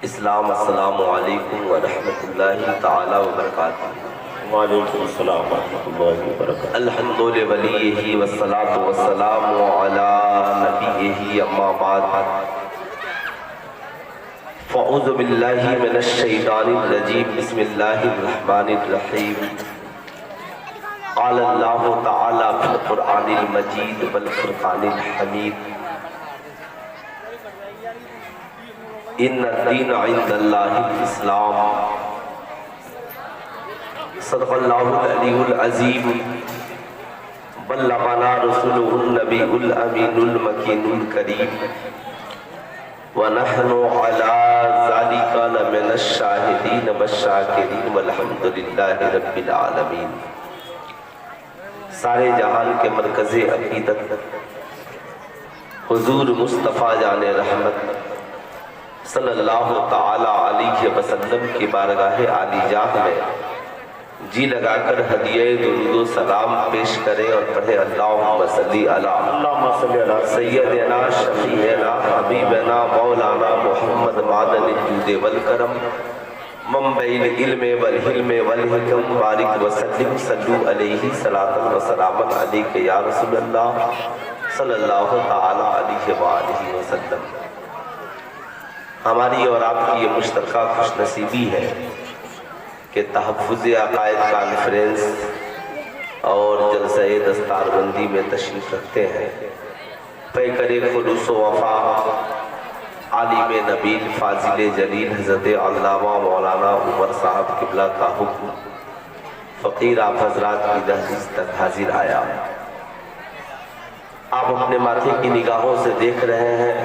اسلام السلام علیکم ورحمۃ اللہ تعالی وبرکاتہ۔ وعلیکم السلام ورحمۃ اللہ وبرکاتہ۔ الحمد لولیہ والصلاۃ والسلام علی نبیہ اما بعد، فاعوذ باللہ من الشیطان الرجیم، بسم اللہ الرحمن الرحیم۔ قال اللہ تعالی فی القرآن المجید والفرقان الحمید، ان الدین عند اللہ الاسلام۔ صدق اللہ العلی العظیم، بلغنا رسولہ النبی الامین المکین الکریم، ونحن علی ذلک لمن الشاہدین والشاکرین والحمد للہ رب العالمین۔ سارے جہان کے مرکز عقیدت حضور مصطفیٰ جان رحمت صلی اللہ تعالی علیہ وسلم کی بارگاہ عالی جاہ میں جی لگا کر ہدیہ درود و سلام پیش کریں اور پڑھے اللہم صلی علی سیدنا شفیعنا حبیبنا مولانا محمد معدن الجود والکرم، منبع العلم والحلم والحکم، بارک وسلم صلو علیہ صلاۃ و سلام علیک یا رسول اللہ صلی اللہ تعالی علیہ وآلہ وسلم۔ ہماری اور آپ کی یہ مشترکہ خوش نصیبی ہے کہ تحفظ عقائد کانفرنس اور جلسہ دستار بندی میں تشریف رکھتے ہیں۔ پیکر خلوص و وفا، عالم نبیل فاضل جلیل حضرت علامہ مولانا عمر صاحب قبلہ کا حکم فقیر آپ حضرات کی دہلیز تک حاضر آیا۔ آپ اپنے ماتھے کی نگاہوں سے دیکھ رہے ہیں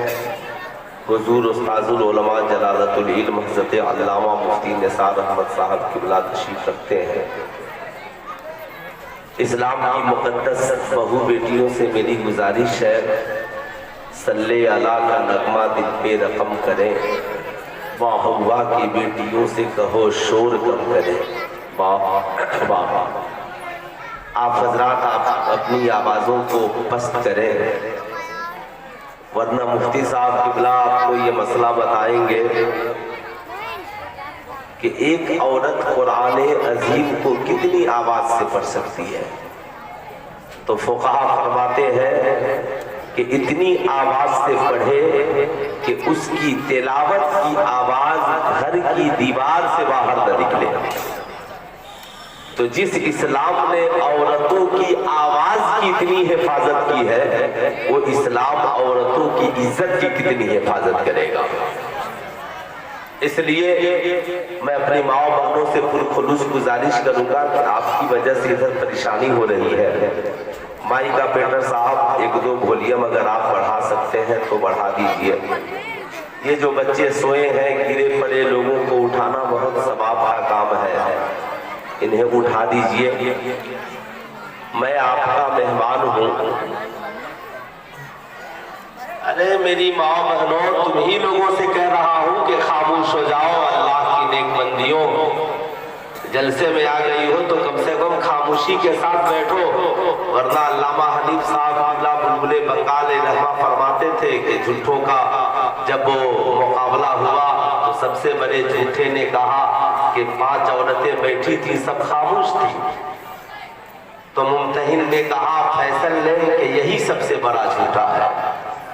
حضور استاذ العلماء جلالت العلم حضرت علامہ مفتی نثار احمد صاحب قبلہ تشریف رکھتے ہیں۔ اسلام کی مقدس بہو بیٹیوں سے میری گزارش ہے، صلی اللہ کا نغمہ دل پہ رقم کریں، ماں حوا کی بیٹیوں سے کہو شور کم کریں۔ واہ واہ، آپ حضرات آپ اپنی آوازوں کو پست کریں، ورنہ مفتی صاحب قبلہ آپ کو یہ مسئلہ بتائیں گے کہ ایک عورت قرآن عظیم کو کتنی آواز سے پڑھ سکتی ہے؟ تو فقہا فرماتے ہیں کہ اتنی آواز سے پڑھے کہ اس کی تلاوت کی آواز گھر کی دیوار سے باہر نہ نکلے۔ تو جس اسلام نے عورتوں کی آواز کی اتنی حفاظت کی ہے، وہ اسلام عورتوں کی عزت کی کتنی حفاظت کرے گا۔ اس لیے میں اپنی ماں بہنوں سے پرخلوص گزارش کروں گا کہ آپ کی وجہ سے ادھر پریشانی ہو رہی ہے، مائی کا پیٹر صاحب ایک دو وولیوم اگر آپ بڑھا سکتے ہیں تو بڑھا دیجئے۔ یہ جو بچے سوئے ہیں، گرے پڑے لوگوں کو اٹھانا بہت ثواب کا کام ہے، انہیں اٹھا دیجئے۔ میں آپ کا مہمان ہوں۔ ارے میری ماں بہنوں، تم ہی لوگوں سے کہہ رہا ہوں کہ خاموش ہو جاؤ، اللہ کی نیک بندیوں، جلسے میں آ گئی ہو تو کم سے کم خاموشی کے ساتھ بیٹھو، ورنہ علامہ حنیف صاحب بلبل بنگال رحمہ فرماتے تھے کہ جھوٹوں کا جب وہ مقابلہ ہوا تو سب سے بڑے جھوٹے نے کہا کہ 5 عورتیں بیٹھی تھی، سب خاموش تھی، تو ممتحن نے کہا فیصل لیں کہ یہی سب سے بڑا جھوٹا ہے،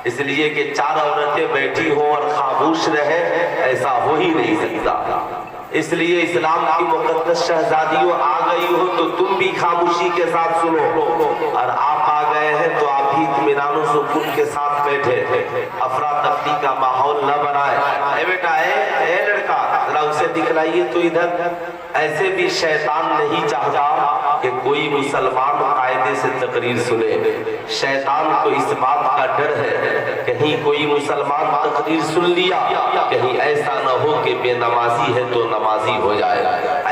اس لیے کہ 4 عورتیں بیٹھی ہوں اور خاموش رہے، ایسا ہو ہی نہیں سکتا۔ اس لیے اسلام کی مقدس شہزادیوں آ گئی ہو تو تم بھی خاموشی کے ساتھ سنو، اور آپ آ گئے ہیں تو آپ بھی اطمینان و سکون کے ساتھ بیٹھے، افراتفری کا ماحول نہ بنائے۔ اے بیٹا، اے لڑکا، ذرا اسے دکھلائیے تو ادھر۔ ایسے بھی شیطان نہیں چاہتا کہ کوئی مسلمان قاعدے سے تقریر سنے، شیطان کو اس بات کا ڈر ہے کہیں کوئی مسلمان تقریر سن لیا، کہیں ایسا نہ ہو کہ بے نمازی ہے تو نمازی ہو جائے،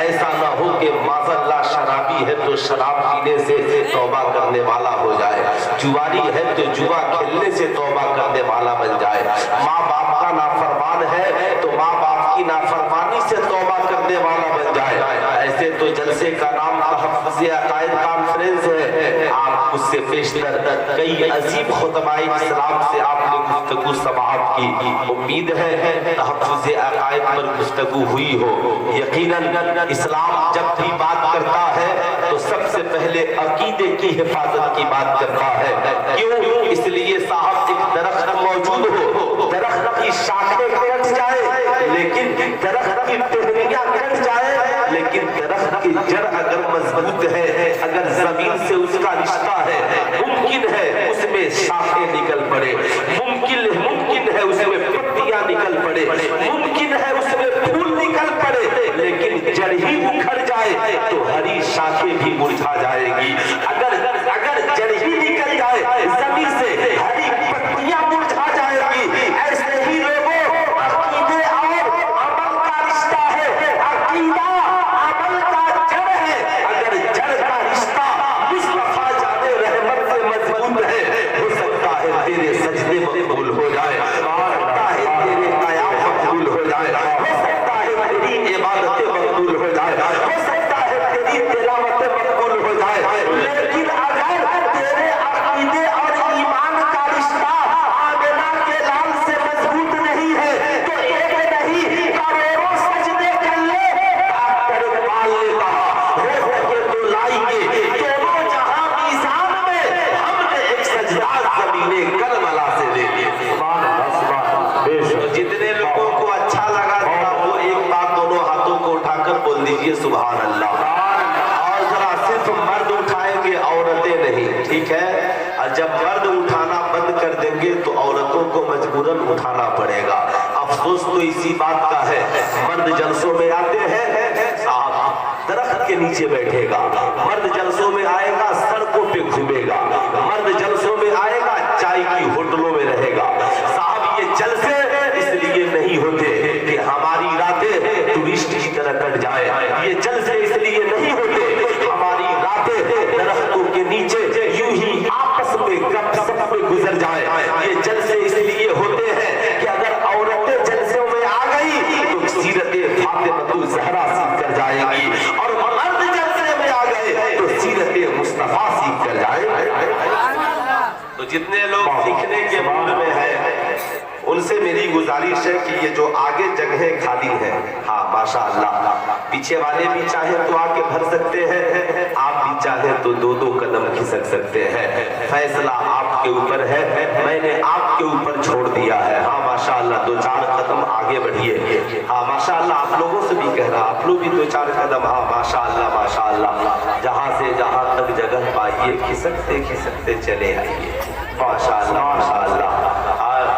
ایسا نہ ہو کہ معاذ اللہ شرابی ہے تو شراب پینے سے توبہ کرنے والا ہو جائے، جواری ہے تو جوا کھیلنے سے توبہ کرنے والا بن جائے، ماں باپ کا نافرمان ہے تو ماں باپ کی نافرمانی سے توبہ کرنے والا بن جائے۔ ایسے تو جلسے کا نام تحفظ عقائد کانفرنس ہے، آپ اس سے بیشتر کئی عظیم خطبائے اسلام سے آپ نے گفتگو سماعت کی، امید ہے تحفظ عقائد پر گفتگو ہوئی ہو۔ یقیناً اسلام جب بھی بات کرتا ہے تو سب سے پہلے عقیدے کی حفاظت کی بات کرتا ہے۔ کیوں؟ اس لیے صاحب ایک درخت موجود ہو، درخت کی شاخیں کٹ جائے لیکن درخت کی ٹہنیاں کٹ جائے لیکن درخت کی جڑ اگر مضبوط ہے، اگر زمین سے اس کا رشتہ ہے، ممکن ہے اس میں شاخیں نکل پڑے، ممکن ہے اس میں پتیاں نکل پڑے، ممکن ہے اس میں پھول نکل پڑے، لیکن جڑ ہی اکھڑ جائے تو ہری شاخیں بھی مرجھا جائے گی۔ اگر جڑ ہی نکل جائے زمین سے، ہری پتیاں مرجھا جائے گی۔ ایسے ہی لوگوں، عقیدے اور عمل کا رشتہ ہے، عقیدہ عمل کا جڑ ہے۔ اگر جڑ کا رشتہ مصطفیٰ جان رحمت سے مضبوط ہے، ہو سکتا ہے تیرے سجدے مقبول ہو جائے، ہو سکتا ہے تیرے قیام مقبول ہو جائے، ہو سکتا ہے تیری عبادتیں مقبول ہو جائے، ہو سکتا ہے تیری تلاوتیں مقبول ہو جائے، لیکن اگر تیرے عقیدے اور ایمان کا رشتہ آمنہ کے لال سے مضبوط نہیں ہے تو ایک نہیں کروڑوں سجدے کر لے، ڈاکٹر اقبال نے کہا ہو سکے تو لائیں گے دونوں جہاں میزان میں، ہم نے ایک سجدہ زمین کربلا سے دے دیا۔ جتنے لوگوں کو اچھا لگا تھا وہ ایک بار دونوں ہاتھوں کو اٹھا کر بول دیجئے سبحان اللہ۔ اور ذرا صرف مرد اٹھائیں گے، عورتیں نہیں، ٹھیک ہے؟ اور جب مرد اٹھانا بند کر دیں گے تو عورتوں کو مجبوراً اٹھانا پڑے گا۔ افسوس تو اسی بات کا ہے، مرد جلسوں میں آتے ہیں، صاحب درخت کے نیچے بیٹھے گا، مرد جلسوں میں آئے گا سڑکوں پہ گھومے گا، مرد جلسوں میں آئے گا چائے کی ہوٹلوں میں رہے گا۔ صاحب یہ جلسے اس لیے نہیں ہوتے کہ ہماری راتیں ٹورسٹ کی طرح کٹ جائے، یہ جلسے اس لیے نہیں ہوتے ہماری راتیں درختوں کے نیچے یوں ہی آپس میں گپ سپ میں گزر جائے، یہ جلسے اس لیے ہوتے ہیں کہ اگر عورتیں جلسوں میں آ گئی تو سیرت فاطمہ زہرا سیکھ کر جائے گی، اور مرد جلسے میں آ گئے تو سیرت مصطفیٰ سیکھ کر جائے گی۔ تو جتنے لوگ سیکھنے کے موڈ میں ہیں ان سے میری گزارش ہے کہ یہ جو آگے جگہیں خالی ہیں، ہاں ماشاءاللہ پیچھے والے بھی چاہیں تو آگے بھر سکتے ہیں، آپ بھی چاہیں تو دو دو قدم کھسک سکتے ہیں، فیصلہ آپ کے اوپر ہے، میں نے آپ کے اوپر چھوڑ دیا ہے۔ ہاں ماشاءاللہ دو چار قدم آگے بڑھیے، ہاں ماشاءاللہ آپ لوگوں سے بھی کہہ رہا، آپ لوگ بھی دو چار قدم، ہاں ماشاءاللہ ماشاءاللہ جہاں سے جہاں تک جگہ پائیے کھسکتے کھسکتے چلے آئیے، ماشاءاللہ ماشاءاللہ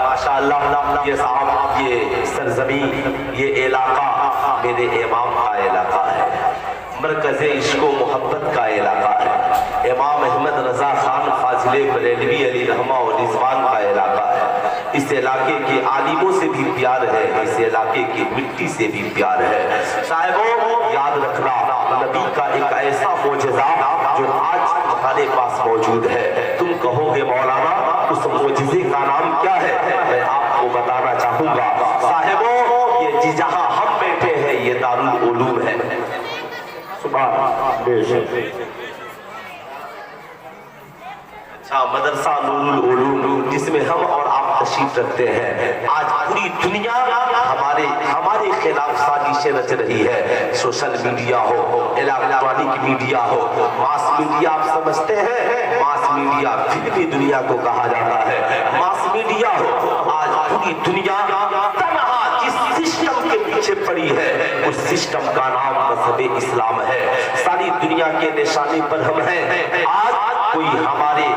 ماشاءاللہ۔ یہ صاحب یہ سرزمین یہ علاقہ میرے امام کا علاقہ ہے، مرکز عشق و محبت کا علاقہ ہے، امام احمد رضا خان فاضل بریلوی علی رحمہ و رضوان کا علاقہ ہے۔ اس علاقے کے عالموں سے بھی پیار ہے، اس علاقے کی مٹی سے بھی پیار ہے۔ صاحبوں یاد رکھنا، نبی کا ایک ایسا معجزہ جو آج تمہارے پاس موجود ہے، تم کہو گے مولانا اس معجزے کا نام کیا ہے؟ میں آپ کو بتانا چاہوں گا صاحبوں، یہ جہاں ہم بیٹھے ہیں یہ دارالعلوم ہے، اچھا مدرسہ نور العلوم جس میں ہم اور آپ تشریف رکھتے ہیں۔ آج پوری دنیا ہمارے خلاف سازشیں رچ رہی ہے، سوشل میڈیا ہو، الیکٹرانک میڈیا ہو، ماس میڈیا آپ سمجھتے ہیں، ماس میڈیا فلمی دنیا کو کہا جاتا ہے، ماس میڈیا ہو، آج پوری دنیا تنہا جس سسٹم کے پیچھے پڑی ہے اس سسٹم کا نام مذہب اسلام ہے۔ ساری دنیا کے نشانے پر ہم ہیں، آج کوئی ہماری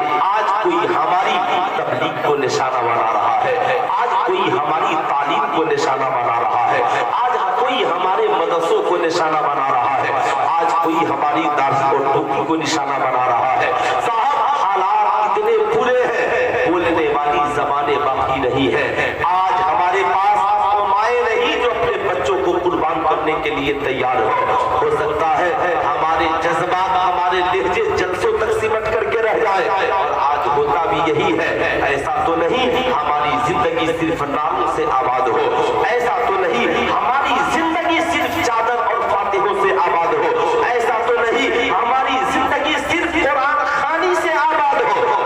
تبلیغ کو نشانہ بنا رہا ہے، آج کوئی ہماری تعلیم کو نشانہ بنا رہا ہے، آج کوئی ہمارے مدرسوں کو نشانہ بنا رہا ہے، آج کوئی ہماری داڑھی اور ٹوپی کو نشانہ بنا رہا ہے۔ صاحب حالات اتنے برے ہیں، بولنے والی زبانیں باقی نہیں ہے۔ آج ہمارے پاس مائیں نہیں جو اپنے بچوں کو قربان کرنے کے لیے تیار ہو سکتا ہے ہمارے جذبات ہمارے لہجے جلسوں تک سمٹ کر کے رہ جائے، اور آج ہوتا بھی یہی ہے۔ ایسا تو نہیں ہماری زندگی صرف ناموں سے آباد ہو، ایسا تو نہیں ہماری زندگی صرف چادر اور فاتحوں سے آباد ہو، ایسا تو نہیں ہماری زندگی صرف قرآن خوانی سے آباد ہو،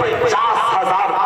50,000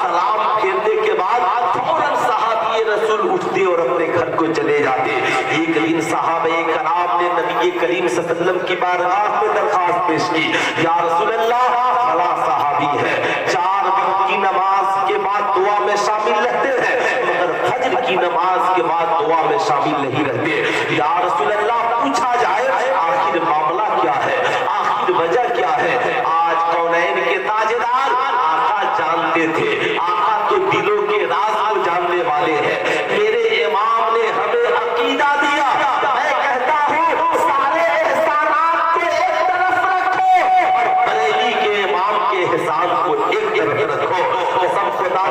سلام پھیرنے کے بعد فوراً صحابی رسول اٹھتے اور اپنے گھر کو چلے جاتے. ایک دن صحابہ کرام نے نبی کریم صلی اللہ علیہ وسلم کی بارگاہ میں درخواست پیش کی, یا رسول اللہ فلاں صحابی ہے 4 وقت کی نماز کے بعد دعا میں شامل رہتے ہیں مگر فجر کی نماز کے بعد دعا میں شامل نہیں رہتے. یا رسول اللہ پوچھا جائے آخر معاملہ کیا ہے, آخر وجہ کیا ہے؟ آج کونین کے تاجدار آقا جانتے تھے, آقا تو دلوں کے راز کو جاننے والے ہیں. میرے امام نے ہمیں عقیدہ دیا, میں کہتا ہوں سارے احسانات کو ایک طرف رکھو اور بریلی کے امام کے احسان کو ایک طرف رکھو. قسم خدا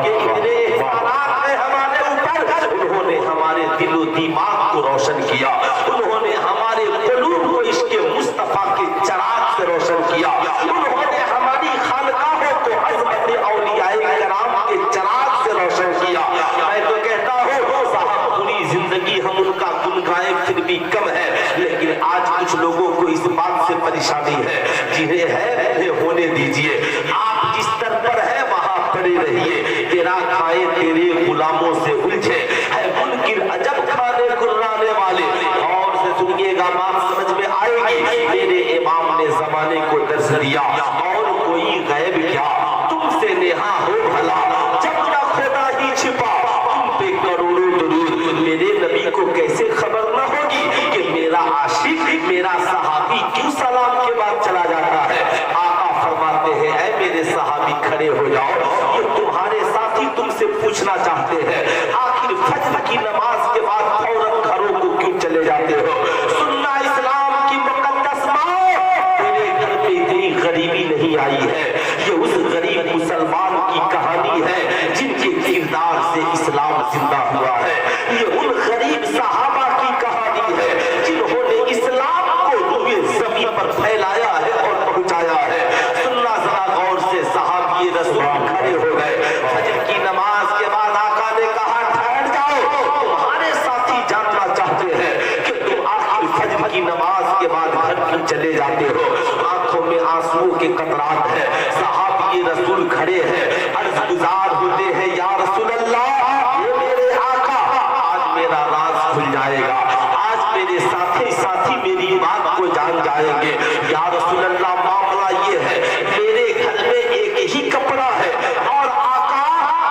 کے اتنے احسانات ہیں ہمارے اوپر, انہوں نے ہمارے دل و دماغ کو روشن کیا, انہوں نے ہمارے قلوب کو عشق مصطفیٰ کے چراغ سے روشن کیا, انہوں نے ہماری خانقاہوں کو عظمت اولیاء کرام کے چراغ سے روشن کیا. میں تو کہتا ہوں صاحب پوری زندگی ہم ان کا گن گائیں پھر بھی کم ہے, لیکن آج کچھ لوگوں کو اس بات سے پریشانی ہے, جنہیں ہے انہیں ہونے دیجئے. آپ جس در پر ہے وہاں پڑے رہیے, تیرا کھائے تیرے غلاموں سے الجھے ہے منکر عجب کھانے کرانے والے. اور سے سنیے گا بات سمجھ میں آئے گی. میرے امام نے زمانے کو درس دیا, اور کوئی غیب کیا تم سے نہا ہو بھلا, جب نہ خدا ہی چھپا تم پہ کروڑوں درود. میرے نبی کو کیسے خبر نہ ہوگی کہ میرا عاشق میرا صحابی کیوں سلام کے بعد چلا جاتا ہے. آقا فرماتے ہیں اے میرے صحابی کھڑے ہو جاؤ, یہ تمہارے ساتھی تم سے پوچھنا چاہتے ہیں آخر فجر کی نماز کے بعد فوراً گھروں کو کیوں چلے جاتے ہو. سننا اسلام کی مقدس ماں, تیرے گھر پہ اتنی غریبی نہیں آئی ہے, یہ اس غریب مسلمان کی کہانی ہے جن کے کردار سے اسلام زندہ ہوا ہے. یہ ان غریب صحابہ کی کہانی ہے جنہوں نے اسلام کو روئے زمین پر پھیلایا ہے اور پہنچایا ہے. سننا ذرا غور سے, صحابی رسول کھڑے ہو گئے. فجر کی نماز کے بعد آقا نے کہا ٹھہر جاؤ, تمہارے ساتھی جاننا چاہتے ہیں کہ تم آخر فجر کی نماز کے بعد گھر کیوں چلے جاتے ہو. آنکھوں میں آنسو کے قطرات ہیں, صحابی رسول کھڑے ہیں, عرض گزار ہوتے ہیں یا رسول اللہ یہ میرے آقا آج میرا راز کھل جائے گا, آج میرے ساتھی میری بات کو جان جائیں گے. یا رسول اللہ معاملہ یہ ہے میرے گھر میں ایک ہی کپڑا ہے اور آقا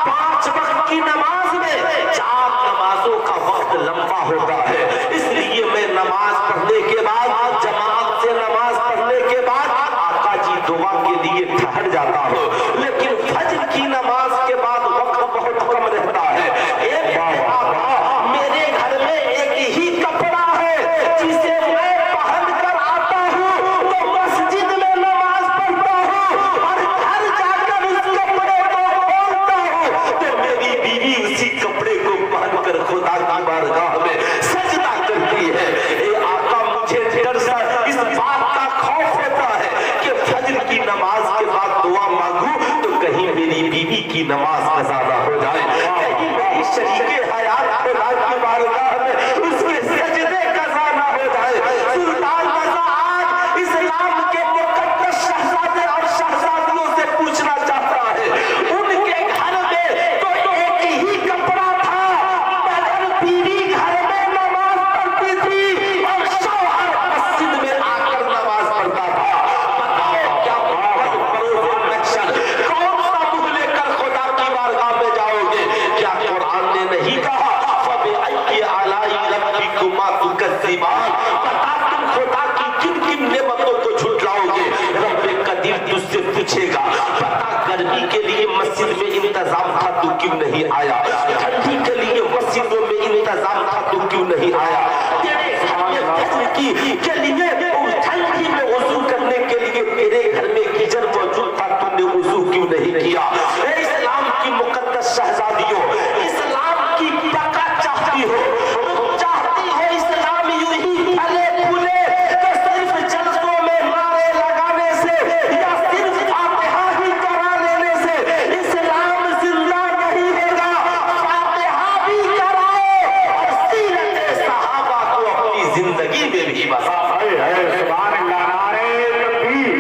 5 وقت کی نماز میں 4 نمازوں کا وقت لمبا ہوتا ہے, اس لیے میں نماز پڑھنے کے بعد جماعت سے نماز پڑھنے کے بعد آقا جی دعا کے لیے ٹھہر جاتا ہوں, لیکن فجر کی نماز کے بعد وقت بہت کم رہتا ہے. ایک آقا میرے گھر میں ایک ہی کپڑا ہے جسے میں پہن کر آتا ہوں تو مسجد میں نماز پڑھتا ہوں اور گھر جا کر اس کپڑے کو کھولتا ہوں تو میری بیوی اسی کپڑے کو پہن کر خدا کی بارگاہ میں سجدہ کرتی ہے. اے آقا مجھے ڈر سا اس بات کا خوف ہوتا ہے کہ فجر کی نماز کے بعد دعا مانگوں تو کہیں میری بیوی کی نماز قضا نہ ہو جائے, کہیں میری شریک حیات خدا کی بارگاہ میں اس کے سجدے قضا نہ ہو جائے. سلطان رضا آج اسلام کے مقدس شہزادے اور شہزادیوں سے پوچھنا چاہتا ہے, ان کے گھر میں تو ایک ہی کپڑا تھا مگر بیوی گھر میں نماز پڑھتی تھی اور شوہر مسجد میں آ کر نماز پڑھتا تھا. بتاؤ کیا نقشن کون سا منہ لے کر خدا کی بارگاہ میں جاؤ گے؟ کیا قرآن نے نہیں کہا فَبِأَيِّ آلَاءِ رَبِّكُمَا تُكَذِّبَانِ, بتا تم خدا کی کن کن نعمتوں کو جھٹلاؤ گے. رب قدیر تجھ سے پوچھے گا بتا گرمی کے لیے مسجد میں انتظام تھا تو کیوں نہیں آیا, ٹھنڈی کے لیے مسجدوں میں انتظام تھا تو کیوں نہیں آیا, تیرے گھر میں فجر کی کے لیے ٹھنڈی میں وضو کرنے کے لیے تیرے گھر میں گیزر موجود تھا تم نے وضو کیوں نہیں کیا. اے اسلام کی مقدس شہزادیوں, اسلام کی بقا چاہتی ہو, چاہتی ہو اسلام یوں ہی پھلے پھولے تو صرف جلسوں میں نعرے لگانے سے یا صرف فاتحہ ہی کرا لینے سے اسلام زندہ نہیں ہوگا. فاتحہ بھی کراؤ اور سیرت صحابہ کو اپنی زندگی میں بھی بساؤ. سبحان اللہ, نعرہ تکبیر,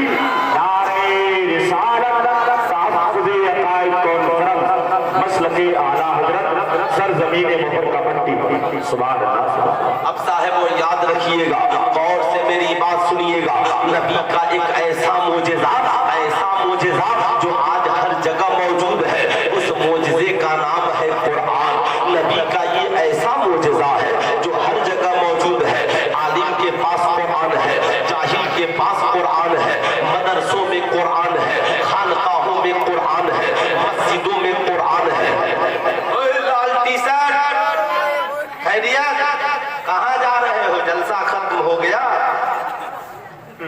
نعرہ رسالت, تحفظ عقائد اجتماعی کانفرنس مسلک اعلیٰ حضرت سرزمین محمد کا پٹی. سبحان اللہ. اب صاحب وہ یاد رکھیے گا، غور سے میری بات سنیے گا. نبی کا ایک ایسا معجزہ جو آج ہر جگہ موجود ہے، اس معجزے کا نام ہے قرآن. نبی کا یہ ایسا معجزہ ہے جو ہر جگہ موجود ہے. عالم کے پاس قرآن ہے، جاہل کے پاس قرآن ہے، مدرسوں میں قرآن ہے، خانقاہوں میں قرآن ہے، مسجدوں میں قرآن ہے. لالٹی سر خیریت، کہاں جا رہے ہو؟ جلسہ ختم ہو گیا؟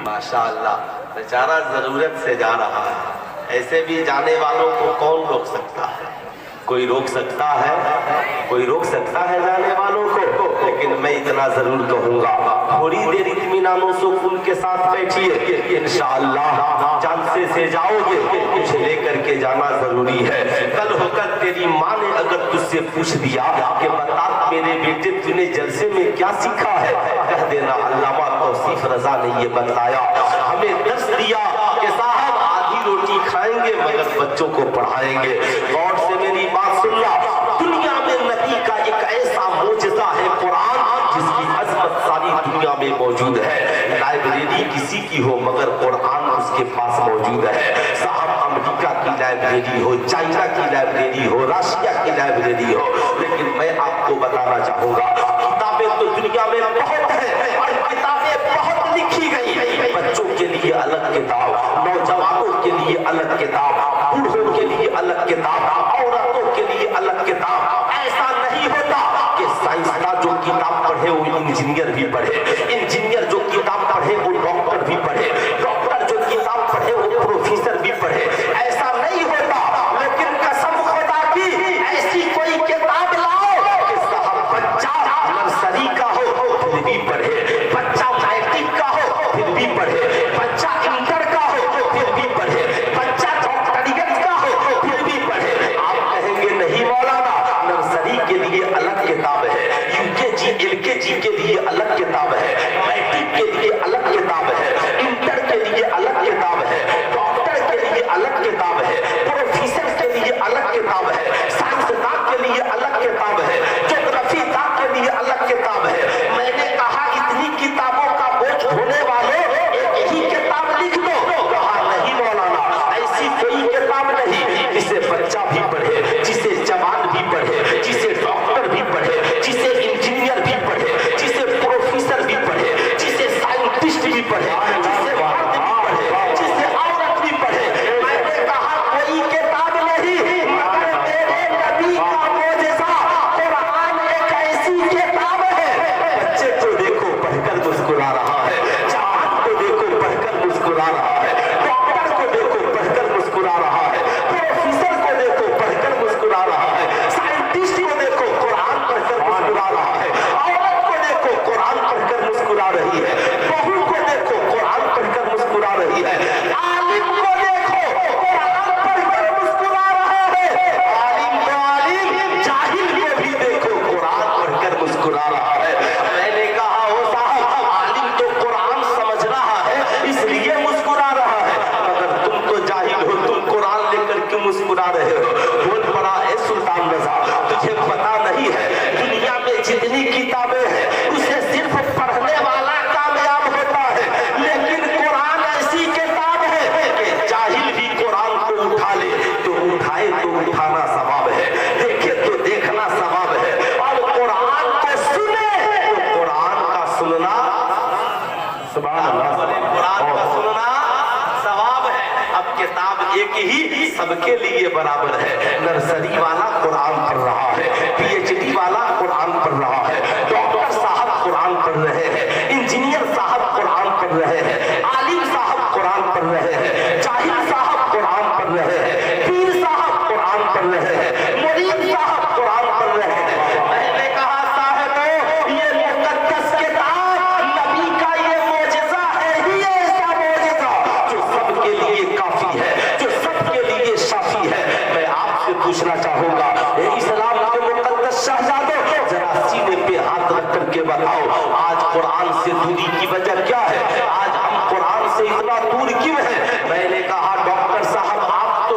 ماشاءاللہ، بیچارہ ضرورت سے جا رہا ہے. ایسے بھی جانے والوں کو کون روک سکتا ہے؟ کوئی روک سکتا ہے؟ کوئی روک سکتا ہے جانے والوں کو؟ لیکن میں اتنا ضرور کہوں گا، تھوڑی دیر اطمینان و سکون کے ساتھ بیٹھیے. انشاءاللہ جلسے سے جاؤ گے، کچھ لے کر کے جانا ضروری ہے. کل ہو کر تیری ماں نے اگر تجھ سے پوچھ دیا کہ بتا میرے بیٹے تو نے جلسے میں کیا سیکھا ہے، کہہ دینا علامہ توصیف رضا نے یہ بتلایا، ہمیں درس دیا کہ صاحب آدھی روٹی کھائیں گے مگر بچوں کو پڑھائیں گے. غور سے میری بات سن لا. دنیا میں نبی کا ایک ایسا معجزہ ہے قرآن، جس کی عظمت ساری دنیا میں موجود ہے. لائبریری کسی کی ہو مگر قرآن اس کے پاس موجود ہے. صاحب امریکہ کی لائبریری ہو، چائنا کی لائبریری ہو، راشیا کی لائبریری ہو، لیکن میں آپ کو بتانا چاہوں گا کتابیں تو دنیا میں بہت ہیں اور کتابیں بہت لکھی گئی. بچوں کے لیے الگ کتاب، نوجوانوں کے لیے الگ کتاب، بوڑھوں کے لیے الگ کتاب، عورتوں کے لیے الگ کتاب. ایسا نہیں ہوتا کہ سائنسداں جو کتاب پڑھے وہ انجینئر بھی پڑھے، انجینئر جو کتاب پڑھے وہ ڈاکٹر بھی پڑھے، ڈاکٹر جو کتاب پڑھے وہ پروفیسر بھی پڑھے. ایسا نہیں ہوتا. لیکن قسم خدا کی ایسی کوئی کتاب لاؤ کہ صاحب بچہ نرسری کا ہو پھر بھی پڑھے، بچہ میٹرک کا ہو پھر بھی پڑھے، بچہ انٹر کا ہو پھر بھی پڑھے، بچہ ڈاکٹریٹ کا ہو پھر بھی پڑھے. آپ کہیں گے نہیں مولانا، نرسری کے لیے الگ کتاب ہے، یو کے جی ایل کے جی کے لیے الگ کتاب ہے، میٹرک کے لیے الگ کتاب ہے، انٹر کے لیے الگ کتاب ہے، ڈاکٹر کے لیے الگ کتاب ہے، پروفیسر کے لیے الگ کتاب ہے، سائنسداں کے لیے الگ کتاب ہے، جغرافی داں کے لیے الگ کتاب ہے. میں نے کہا اتنی کتابوں کا بوجھ ڈھونے والوں ایک ہی کتاب لکھ دو. کہا نہیں مولانا، ایسی کوئی کتاب نہیں جسے بچہ بھی پڑھے، جسے جوان بھی پڑھے، جسے ڈاکٹر بھی پڑھے، جسے انجینئر بھی پڑھے، جسے پروفیسر بھی پڑھے، جسے سائنٹسٹ بھی پڑھے، جسے مرد بھی پڑھے، جسے عورت بھی پڑھے. میں نے کہا کوئی کتاب نہیں مگر میرے نبی کا معجزہ قرآن ایک ایسی کتاب ہے. بچے کو دیکھو پڑھ کر مسکرا رہا ہے، جوان کو دیکھو پڑھ کر مسکرا رہا ہے، ڈاکٹر کو دیکھو پڑھ کر مسکرا رہا ہے، پروفیسر کو دیکھو پڑھ کر مسکرا رہا ہے، سائنٹسٹ کو دیکھو قرآن پڑھ کر مسکرا رہا ہے، عورت کو دیکھو قرآن پڑھ کر مسکرا رہی ہے، بہو کو دیکھو قرآن پڑھ کر مسکرا رہی ہے، عالم کو دیکھو قرآن پڑھ کر مسکرا رہا ہے. عالم تو عالم، جاہل کو بھی دیکھو قرآن پڑھ کر مسکرا رہا ہے. میں نے کہا ہو صاحب عالم تو قرآن سمجھ رہا ہے اس لیے مسکرا رہا ہے، مگر تم تو جاہل ہو، تم قرآن لے کر کے مسکرا رہے ہو. بول پڑا اے سلطان رضا، تجھے پتا نہیں ہے دنیا میں جتنی کتابیں ہیں اسے صرف پڑھنے والا کامیاب ہوتا ہے، لیکن قرآن ایسی کتاب ہے کہ جاہل بھی قرآن کو اٹھا لے تو اٹھائے تو اٹھانا ثواب ہے، دیکھے تو دیکھنا ثواب ہے، اور قرآن کو سنے تو قرآن کا سننا سبحان اللہ. قرآن کا سننا ثواب ہے. اب کتاب ایک ہی سب کے لیے برابر ہے. نرسری والا قرآن پڑھ رہا ہے، پی ایچ ڈی والا قرآن پڑھ رہا ہے، ڈاکٹر صاحب قرآن پڑھ رہے ہیں، انجینئر صاحب قرآن پڑھ رہے ہیں، عالم صاحب قرآن پڑھ رہے ہیں، جاہل صاحب قرآن پڑھ رہے ہیں، پیر صاحب قرآن پڑھ رہے ہیں، مرید صاحب قرآن پڑھ رہے ہیں. میں نے کہا صاحب یہ مقدس کتاب نبی کا یہ معجزہ ہے ہی ایسا معجزہ جو سب کے لیے کافی ہے، جو سب کے لیے شافی ہے. میں آپ سے پوچھنا چاہوں گا اے اسلام کے مقدس شہزادوں، ذرا سینے پہ ہاتھ رکھ کر کے بتاؤ آج قرآن سے دوری کی وجہ کیا ہے؟ آج ہم قرآن سے اتنا دور کیوں ہیں؟ میں نے کہا ڈاکٹر صاحب آپ تو